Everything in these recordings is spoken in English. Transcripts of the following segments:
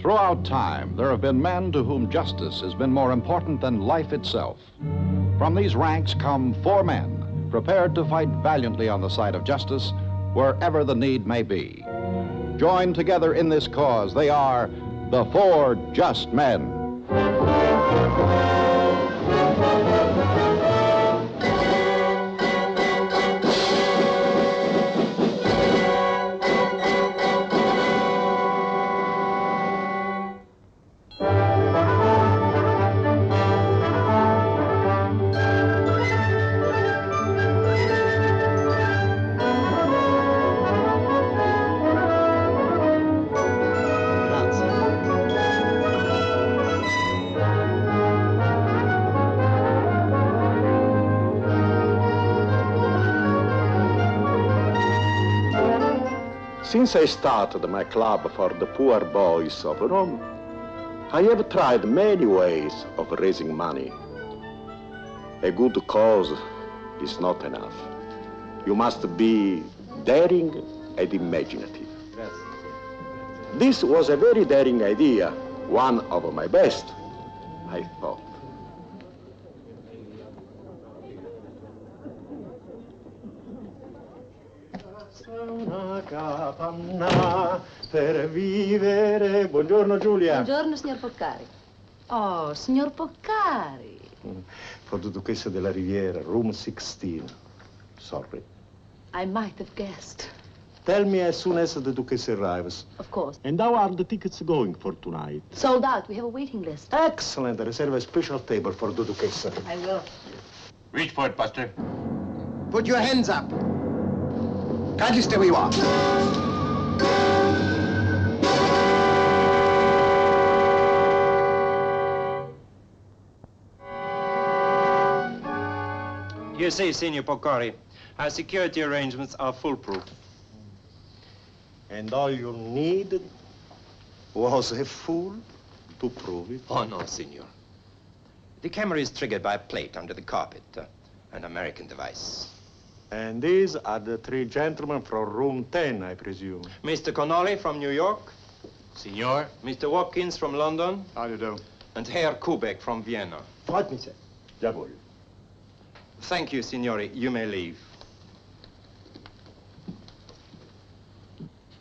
Throughout time, there have been men to whom justice has been more important than life itself. From these ranks come 4 men, prepared to fight valiantly on the side of justice wherever the need may be. Joined together in this cause, they are the 4 Just Men. Since I started my club for the poor boys of Rome, I have tried many ways of raising money. A good cause is not enough. You must be daring and imaginative. This was a very daring idea, one of my best, I thought. Una capanna per vivere. Buongiorno Giulia. Buongiorno signor Poccari. Oh, signor Poccari. For the Duchessa della Riviera, room 16. Sorry. I might have guessed. Tell me as soon as the Duchess arrives. Of course. And how are the tickets going for tonight? Sold out. We have a waiting list. Excellent. Reserve a special table for the Duchessa. I will. Reach for it, Buster. Put your hands up. Kindly stay where you are. You see, Signor Poccari, our security arrangements are foolproof. And all you needed was a fool to prove it? Oh, no, Signor. The camera is triggered by a plate under the carpet, an American device. And these are the 3 gentlemen from room 10, I presume. Mr. Connolly from New York. Signor. Mr. Watkins from London. How do you do? And Herr Kubek from Vienna. Freut mich sehr. Jawohl. Thank you, Signore. You may leave.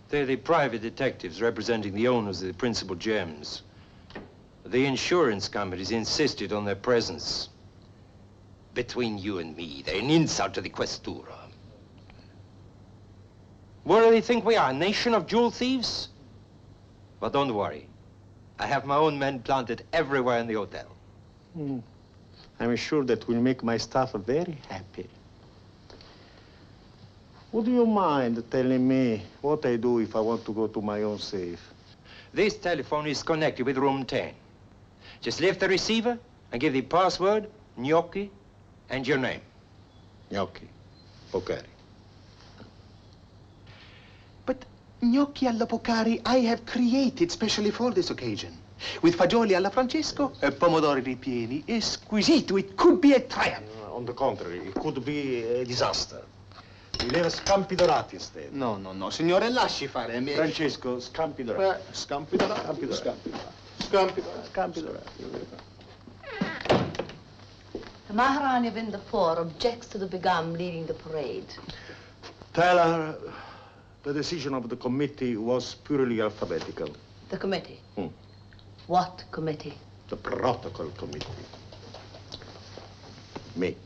They're the private detectives representing the owners of the principal gems. The insurance companies insisted on their presence. Between you and me, they're an insult to the Questura. Where do they think we are, a nation of jewel thieves? But don't worry. I have my own men planted everywhere in the hotel. I'm sure that will make my staff very happy. Would you mind telling me what I do if I want to go to my own safe? This telephone is connected with room 10. Just lift the receiver and give the password, Gnocchi, and your name. Gnocchi. Poccari. But gnocchi alla Poccari I have created specially for this occasion. With fagioli alla Francesco, pomodori ripieni, exquisito. It could be a triumph. On the contrary, it could be a disaster. We'll have scampi dorati instead. No, signore, lasci fare. Francesco, scampi dorati. Scampi dorati. Scampi dorati. Scampi dorati. Scampi dorati. The Maharani of Indapur objects to the Begum leading the parade. Tell her the decision of the committee was purely alphabetical. The committee? What committee? The protocol committee. Me.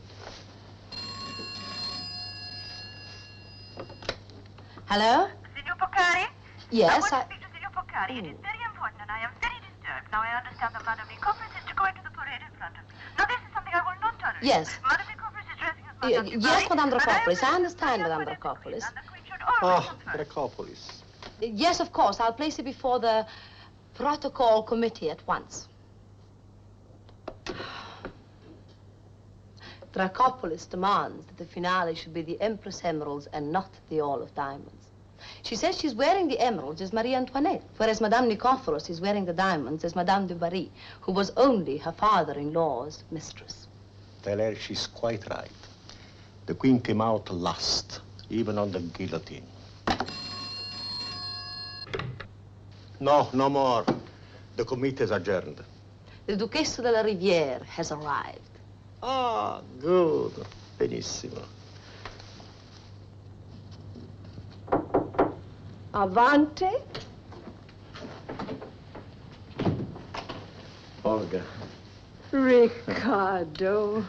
Hello? Signor Poccari? Yes, I want to speak to Signor Poccari. It is very important and I am very disturbed. Now, I understand that Madame Nicofris is to go into the parade in front of me. Now, this is something I will not tolerate. Yes. Madame Nicofris is dressing as Madame Yes, Madame Dracopoulos. I understand, Madame Dracopoulos. And the Queen should always come first. Dracopolis. Yes, of course. I'll place it before the Protocol committee at once. Dracopolis demands that the finale should be the Empress Emeralds and not the All of Diamonds. She says she's wearing the emeralds as Marie Antoinette, whereas Madame Nikephoros is wearing the diamonds as Madame de Barry, who was only her father-in-law's mistress. Tell her she's quite right. The queen came out last, even on the guillotine. No, no more. The committee is adjourned. The Duchessa della Riviera has arrived. Ah, good. Benissimo. Avanti. Olga. Riccardo.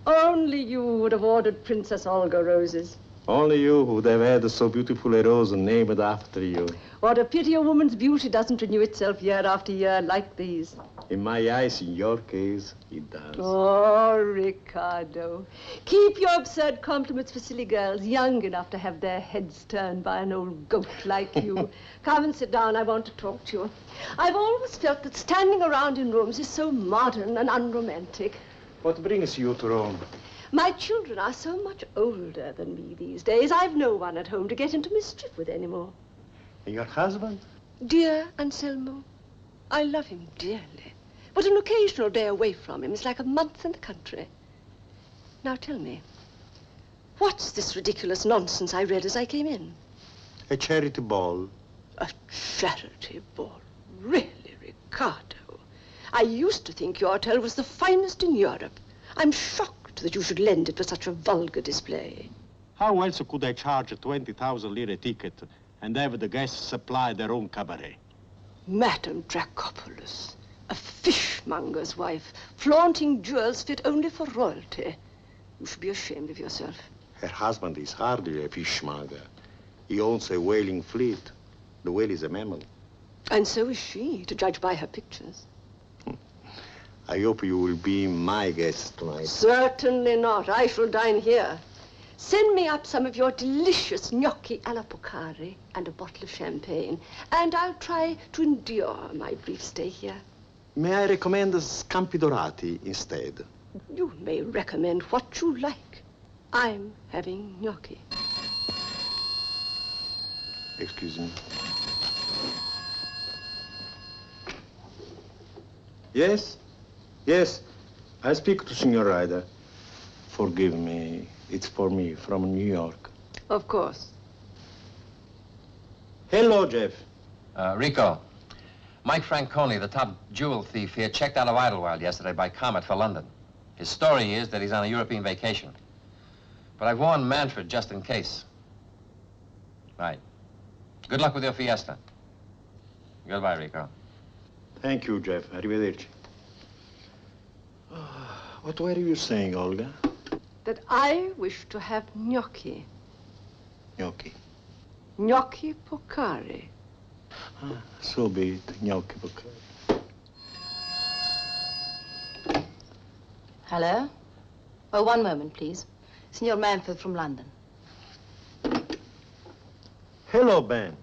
Only you would have ordered Princess Olga roses. Only you would have had so beautiful a rose named after you. What a pity a woman's beauty doesn't renew itself year after year like these. In my eyes, in your case, it does. Oh, Riccardo. Keep your absurd compliments for silly girls young enough to have their heads turned by an old goat like you. Come and sit down. I want to talk to you. I've always felt that standing around in rooms is so modern and unromantic. What brings you to Rome? My children are so much older than me these days. I've no one at home to get into mischief with anymore. And your husband? Dear Anselmo, I love him dearly. But an occasional day away from him is like a month in the country. Now tell me, what's this ridiculous nonsense I read as I came in? A charity ball. A charity ball? Really, Riccardo? I used to think your hotel was the finest in Europe. I'm shocked that you should lend it for such a vulgar display. How else could I charge a 20,000 lira ticket and have the guests supply their own cabaret? Madame Dracopolis, a fishmonger's wife, flaunting jewels fit only for royalty. You should be ashamed of yourself. Her husband is hardly a fishmonger. He owns a whaling fleet. The whale is a mammal. And so is she, to judge by her pictures. I hope you will be my guest tonight. Certainly not. I shall dine here. Send me up some of your delicious gnocchi alla Pocari and a bottle of champagne, and I'll try to endure my brief stay here. May I recommend scampi dorati instead? You may recommend what you like. I'm having gnocchi. Excuse me. Yes? Yes, I speak to Signor Ryder. Forgive me, it's for me, from New York. Of course. Hello, Jeff. Rico, Mike Franconi, the top jewel thief here, checked out of Idlewild yesterday by Comet for London. His story is that he's on a European vacation. But I've warned Manfred just in case. Right. Good luck with your fiesta. Goodbye, Rico. Thank you, Jeff. Arrivederci. What were you saying, Olga? That I wish to have gnocchi. Gnocchi. Gnocchi Pocari. Ah, so be it. Gnocchi Pocari. Hello? Oh, one moment, please. Signor Manfred from London. Hello, Ben.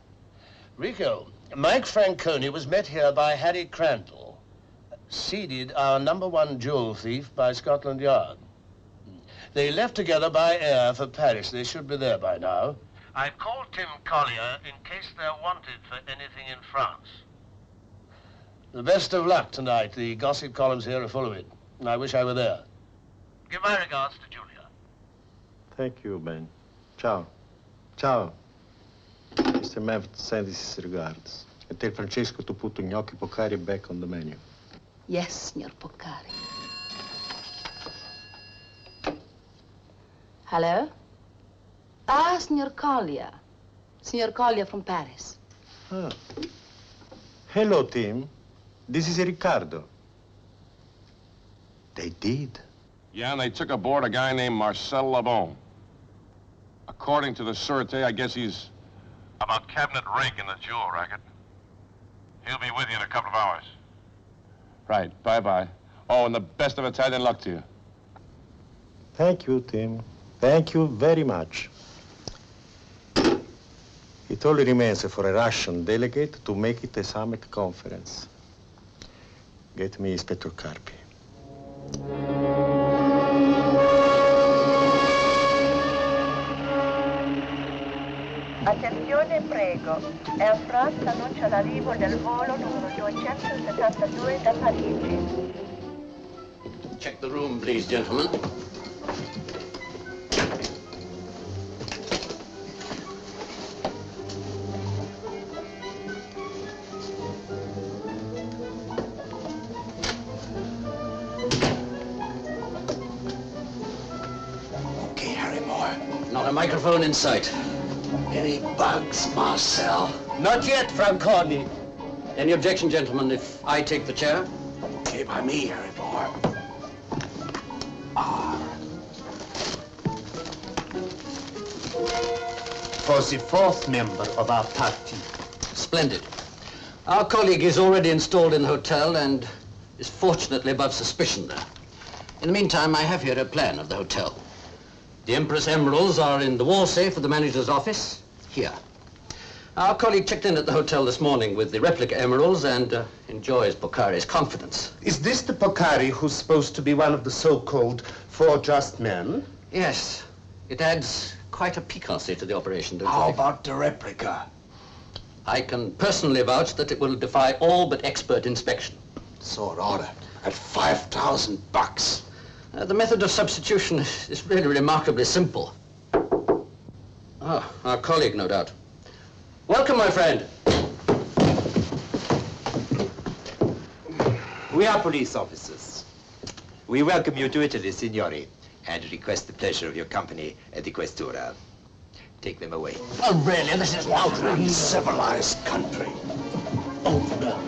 Rico, Mike Franconi was met here by Harry Crandall, seeded our #1 jewel thief by Scotland Yard. They left together by air for Paris. They should be there by now. I've called Tim Collier in case they're wanted for anything in France. The best of luck tonight. The gossip columns here are full of it. And I wish I were there. Give my regards to Julia. Thank you, Ben. Ciao. Ciao. Mr. Manfred sends his regards. And tell Francesco to put gnocchi Pocari back on the menu. Yes, Signor Pocari. Hello? Ah, Signor Collier. Signor Collier from Paris. Ah. Hello, Tim. This is Riccardo. They did? Yeah, and they took aboard a guy named Marcel Labon. According to the Sûreté, I guess he's about cabinet rank in the jewel racket. He'll be with you in a couple of hours. Right, bye-bye. Oh, and the best of Italian luck to you. Thank you, Tim. Thank you very much. It only remains for a Russian delegate to make it a summit conference. Get me Inspector Carpi. Attenzione, prego. Air France annuncia l'arrivo del volo numero 272 da Parigi. Check the room, please, gentlemen. Okay, Harry Moore. Not a microphone in sight. Any bugs, Marcel? Not yet, Franconi. Any objection, gentlemen, if I take the chair? Okay, by me, Harry Moore. For the fourth member of our party. Splendid. Our colleague is already installed in the hotel and is fortunately above suspicion there. In the meantime, I have here a plan of the hotel. The Empress emeralds are in the wall safe of the manager's office, here. Our colleague checked in at the hotel this morning with the replica emeralds and enjoys Boccari's confidence. Is this the Boccari who's supposed to be one of the so-called four just men? Yes. It adds quite a piquancy to the operation, don't you How think? about the replica? I can personally vouch that it will defy all but expert inspection. So in order. At $5,000. The method of substitution is really remarkably simple. Ah, our colleague, no doubt. Welcome, my friend. We are police officers. We welcome you to Italy, signori, and request the pleasure of your company at the Questura. Take them away. Oh, really? This is an uncivilized country. Open up.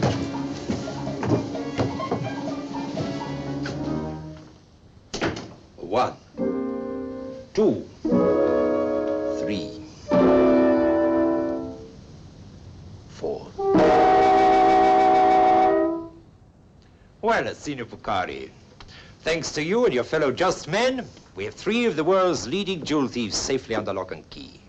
One, two, three, four. Well, Signor Boccari, thanks to you and your fellow just men, we have 3 of the world's leading jewel thieves safely under lock and key.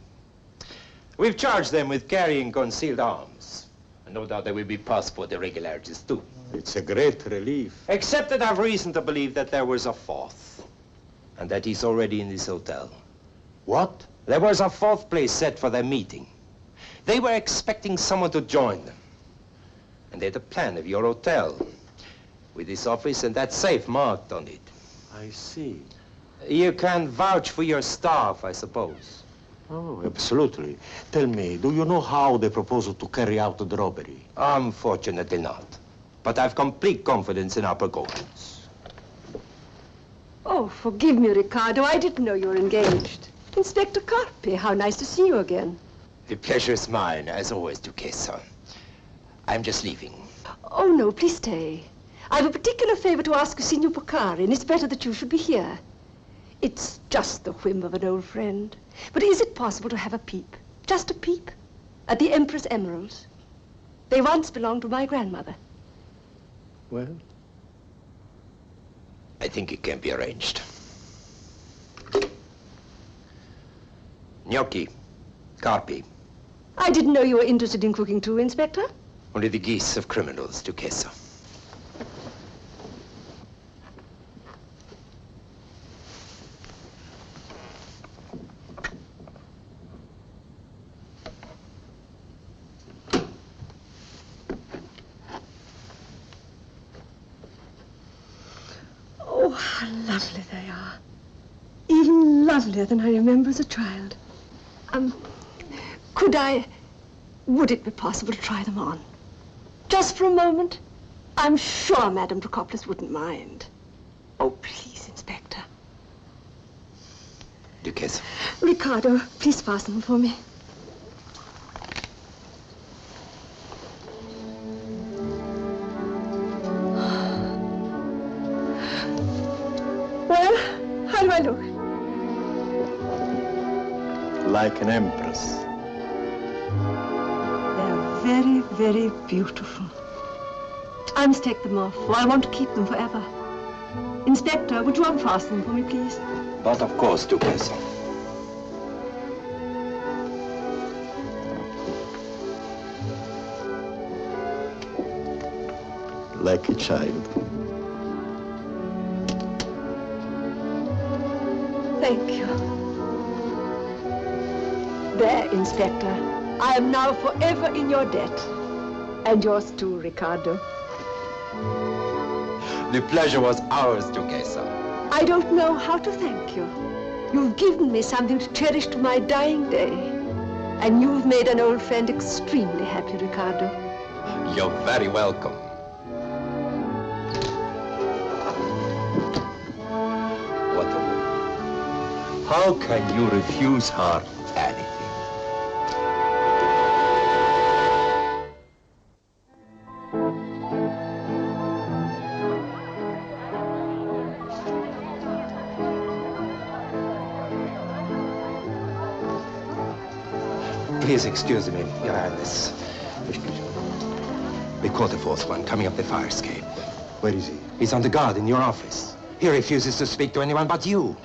We've charged them with carrying concealed arms. And no doubt there will be passport irregularities, too. It's a great relief. Except that I've reason to believe that there was a 4th. And that he's already in this hotel. What? There was a 4th place set for their meeting. They were expecting someone to join them. And they had a plan of your hotel, with this office and that safe marked on it. I see. You can vouch for your staff, I suppose. Oh, absolutely. Tell me, do you know how they propose to carry out the robbery? Unfortunately not. But I've complete confidence in our precautions. Oh, forgive me, Riccardo. I didn't know you were engaged. Inspector Carpi, how nice to see you again. The pleasure is mine, as always, Duchessa. I'm just leaving. Oh, no, please stay. I have a particular favor to ask you, Signor Boccari, and it's better that you should be here. It's just the whim of an old friend. But is it possible to have a peep, just a peep, at the Empress emeralds? They once belonged to my grandmother. Well? I think it can be arranged. Gnocchi, Carpi. I didn't know you were interested in cooking too, Inspector. Only the geese of criminals, Duchessa. Oh, how lovely they are. Even lovelier than I remember as a child. Would it be possible to try them on? Just for a moment? I'm sure Madame Procopoulos wouldn't mind. Oh, please, Inspector. Duchessa. Riccardo, please fasten them for me. Well, how do I look? Like an empress. They're very, very beautiful. I must take them off, for I want to keep them forever. Inspector, would you unfasten them for me, please? But of course, Duchessa. like a child. Thank you. There, Inspector. I am now forever in your debt. And yours too, Ricardo. The pleasure was ours, Duquesa. I don't know how to thank you. You've given me something to cherish to my dying day. And you've made an old friend extremely happy, Ricardo. You're very welcome. What a woman. How can you refuse her anything? Please excuse me, Your Highness. We caught the fourth one coming up the fire escape. Where is he? He's on the guard in your office. He refuses to speak to anyone but you.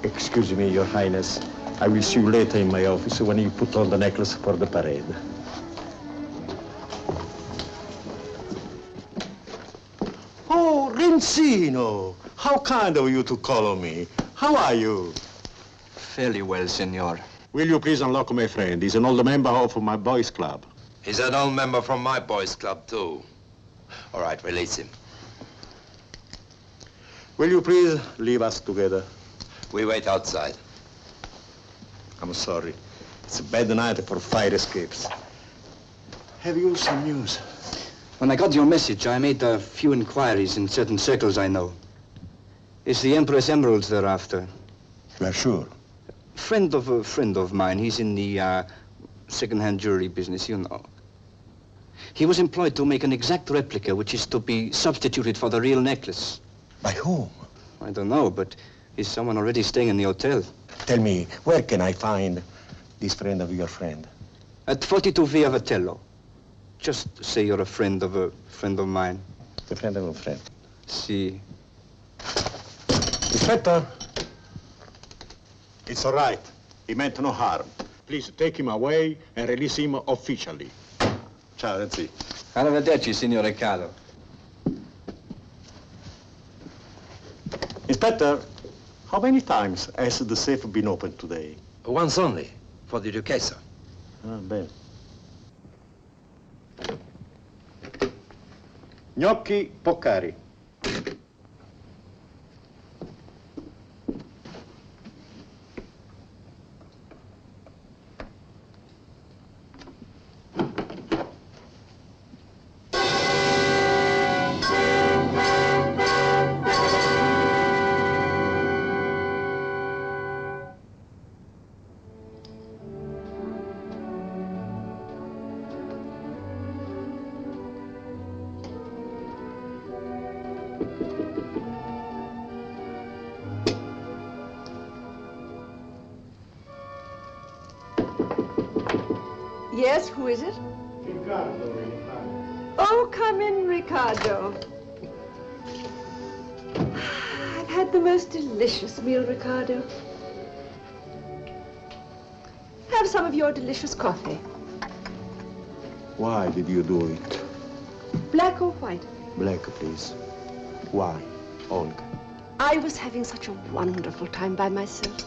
Excuse me, Your Highness. I will see you later in my office when you put on the necklace for the parade. Oh, Rincino! How kind of you to call on me. How are you? Fairly well, senor. Will you please unlock my friend? He's an old member of my boys' club. He's an old member from my boys' club, too. All right, release him. Will you please leave us together? We wait outside. I'm sorry. It's a bad night for fire escapes. Have you some news? When I got your message, I made a few inquiries in certain circles I know. It's the Empress Emeralds they're after. You are sure? Friend of a friend of mine. He's in the second-hand jewelry business, you know. He was employed to make an exact replica, which is to be substituted for the real necklace. By whom? I don't know, but he's someone already staying in the hotel. Tell me, where can I find this friend of your friend? At 42 Via Vitello. Just say you're a friend of mine. A friend of a friend. Si. Inspector. It's all right. He meant no harm. Please take him away and release him officially. Ciao, that's it. Arrivederci, signor Riccardo. Inspector, how many times has the safe been opened today? Once only, for the Duquesa. Ah, bene. Gnocchi Poccari. Yes, who is it? Ricardo. Oh, come in, Ricardo. I've had the most delicious meal, Ricardo. Have some of your delicious coffee. Why did you do it? Black or white? Black, please. Why, Olga? I was having such a wonderful time by myself.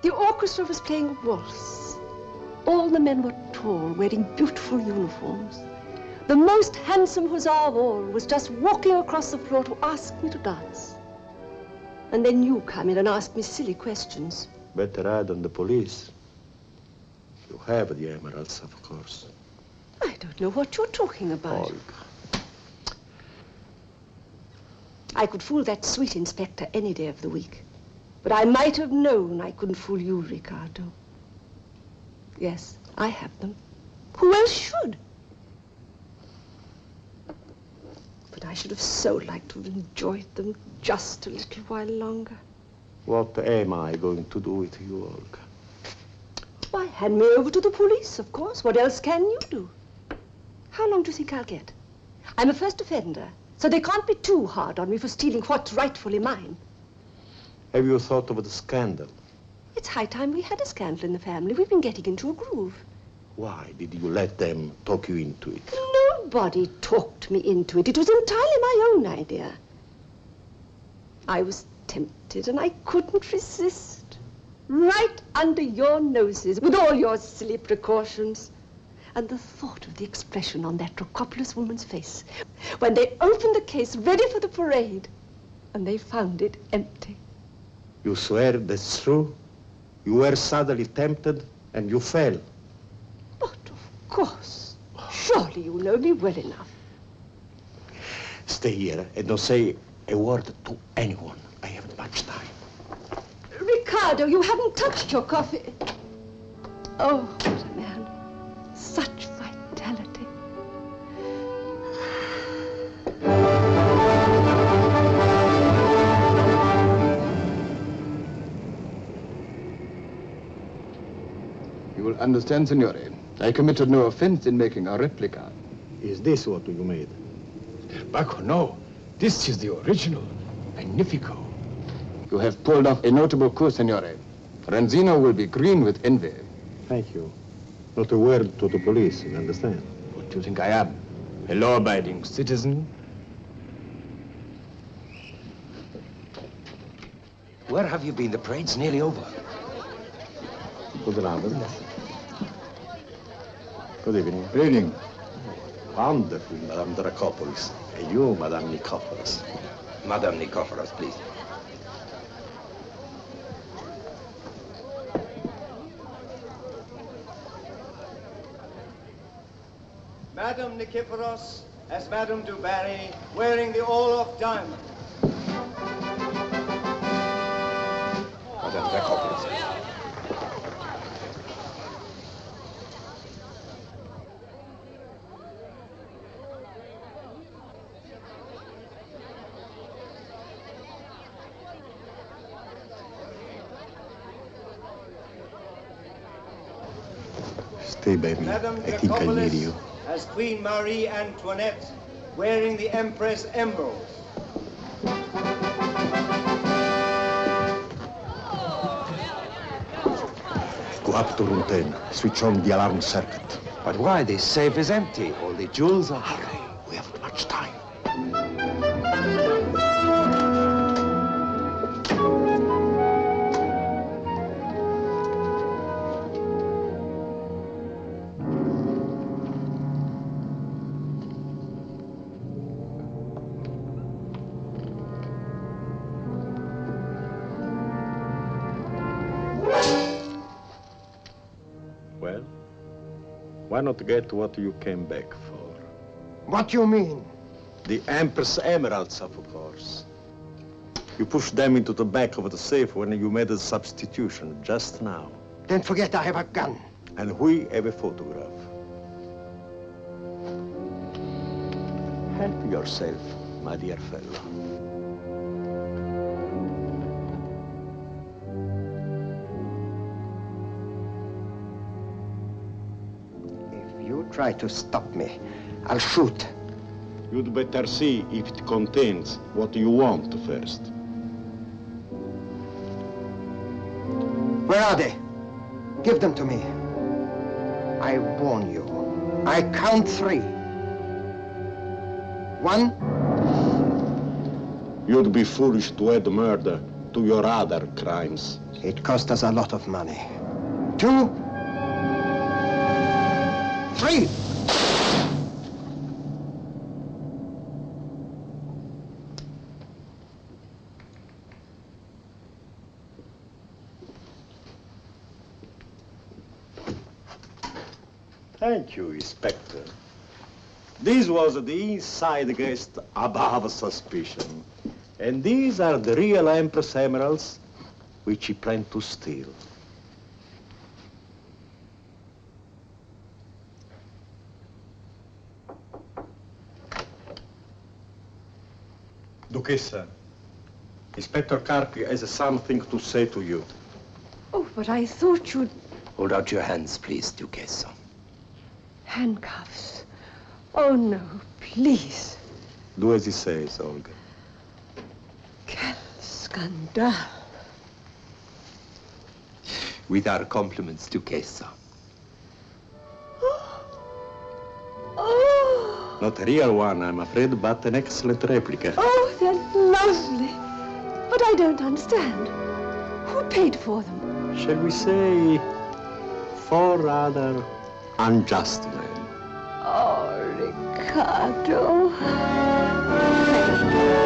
The orchestra was playing a waltz. All the men were tall, wearing beautiful uniforms. The most handsome hussar of all was just walking across the floor to ask me to dance. And then you come in and ask me silly questions. Better add on the police. You have the emeralds, of course. I don't know what you're talking about. Olga. I could fool that sweet inspector any day of the week. But I might have known I couldn't fool you, Ricardo. Yes, I have them. Who else should? But I should have so liked to have enjoyed them just a little while longer. What am I going to do with you, Olga? Why, hand me over to the police, of course. What else can you do? How long do you think I'll get? I'm a first offender, so they can't be too hard on me for stealing what's rightfully mine. Have you thought of the scandal? It's high time we had a scandal in the family. We've been getting into a groove. Why did you let them talk you into it? Nobody talked me into it. It was entirely my own idea. I was tempted and I couldn't resist. Right under your noses, with all your silly precautions. And the thought of the expression on that Dracopoulos woman's face when they opened the case ready for the parade and they found it empty. You swear that's true? You were suddenly tempted and you fell? But of course. Surely you know me well enough. Stay here and don't say a word to anyone. I haven't much time. Ricardo, you haven't touched your coffee. Oh, what a man. Such vitality. You will understand, Signore. I committed no offense in making a replica. Is this what you made? Bacco, no. This is the original. Magnifico. You have pulled off a notable coup, Signore. Renzino will be green with envy. Thank you. Not a word to the police, you understand? What do you think I am? A law-abiding citizen? Where have you been? The parade's nearly over. Good evening. Good evening. Good evening. Wonderful, Madame Dracopoulos. And you, Madame Nikopoulos. Madame Nikopoulos, please. Madame Nikiforos as Madame du Barry, wearing the all-off diamond. Madame Dracopoulos. Stay, baby. Madame I think I need you. As Queen Marie Antoinette, wearing the Empress emerald. Go up to room 10. Switch on the alarm circuit. But why? This safe is empty. All the jewels are... Hurry. We haven't much time. Well, why not get what you came back for? What do you mean? The Empress emeralds, of course. You pushed them into the back of the safe when you made a substitution just now. Don't forget I have a gun. And we have a photograph. Help yourself, my dear fellow. If you try to stop me, I'll shoot. You'd better see if it contains what you want first. Where are they? Give them to me. I warn you. I count 3. 1. You'd be foolish to add murder to your other crimes. It cost us a lot of money. 2. 3. Thank you, Inspector. This was the inside guest above suspicion. And these are the real Empress emeralds which he planned to steal. Duchessa, Inspector Carpi has something to say to you. Oh, but I thought you'd... Hold out your hands, please, Duchessa. Handcuffs. Oh, no, please. Do as he says, Olga. Quel scandale. With our compliments, Duchessa. Not a real one, I'm afraid, but an excellent replica. Oh, they're lovely. But I don't understand. Who paid for them? Shall we say, 4 rather unjust men. Oh, Riccardo. Thank you.